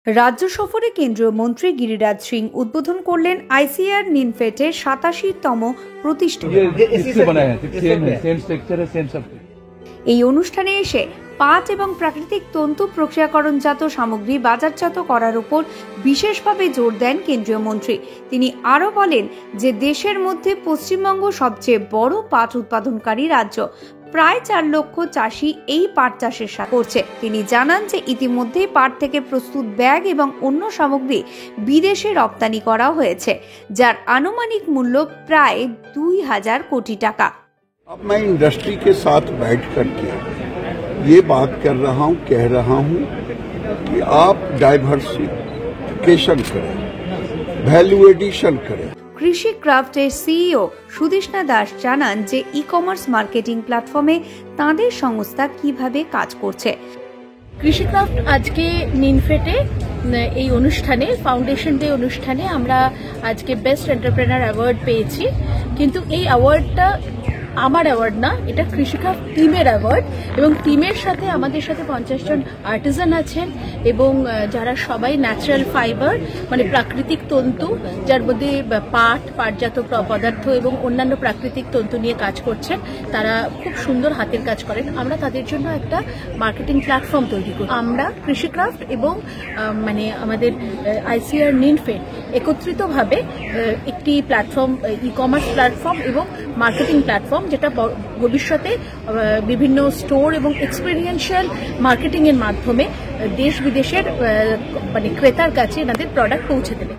রাজ্য সফরে কেন্দ্রীয় মন্ত্রী গিরিরাজ সিং উদ্বোধন করলেন আইসিআর নিনফেটের 87তম প্রতিষ্ঠান। এই অনুষ্ঠানে এসে পাট এবং প্রাকৃতিক তন্তু প্রক্রিয়াকরণজাত সামগ্রী বাজারজাত করার উপর বিশেষভাবে জোর দেন কেন্দ্রীয় মন্ত্রী। তিনি আরও বলেন যে দেশের মধ্যে পশ্চিমবঙ্গ সবচেয়ে বড় পাট উৎপাদনকারী রাজ্য। প্রায় 4 লক্ষ চাষি এই পাট চাষের সাথে করছে। তিনি জানান যে ইতিমধ্যেই পাট থেকে প্রস্তুত ব্যাগ এবং অন্য সামগ্রী বিদেশে রপ্তানি করা হয়েছে, যার আনুমানিক মূল্য প্রায় 2000 কোটি টাকা। अब मैं इंडस्ट्री के साथ बैठ करके ये बात कर रहा हूँ, कह रहा हूँ कि आप डाइवर्सिफिकेशन करें, वैल्यू एडिशन करें। কৃষি ক্রাফটের সিইও সুদেষ্ণা দাস জানান যে ই-কমার্স মার্কেটিং প্ল্যাটফর্মে তাদের সংস্থা কিভাবে কাজ করছে। কৃষি ক্রাফট আজকে নিনফেটে এই অনুষ্ঠানে ফাউন্ডেশন ডে অনুষ্ঠানে আমরা আজকে বেস্ট এন্টারপ্রেনার অ্যাওয়ার্ড পেয়েছি, কিন্তু এই অ্যাওয়ার্ডটা আমার অ্যাওয়ার্ড না, এটা কৃষিক্রাফট টিমের অ্যাওয়ার্ড এবং টিমের সাথে আমাদের সাথে 50 জন আর্টিজান আছেন এবং যারা সবাই ন্যাচারাল ফাইবার মানে প্রাকৃতিক তন্তু, যার মধ্যে পাটজাত পদার্থ এবং অন্যান্য প্রাকৃতিক তন্তু নিয়ে কাজ করছেন। তারা খুব সুন্দর হাতের কাজ করেন। আমরা তাদের জন্য একটা মার্কেটিং প্ল্যাটফর্ম তৈরি করি। আমরা কৃষিক্রাফট এবং মানে আমাদের আইসিআর নিনফেট একত্রিতভাবে একটি প্ল্যাটফর্ম, ই-কমার্স প্ল্যাটফর্ম এবং মার্কেটিং প্ল্যাটফর্ম, যেটা ভবিষ্যতে বিভিন্ন স্টোর এবং এক্সপেরিয়েন্সিয়াল মার্কেটিং এর মাধ্যমে দেশ বিদেশের মানে ক্রেতার কাছে এনাদের প্রোডাক্ট পৌঁছে দেবে।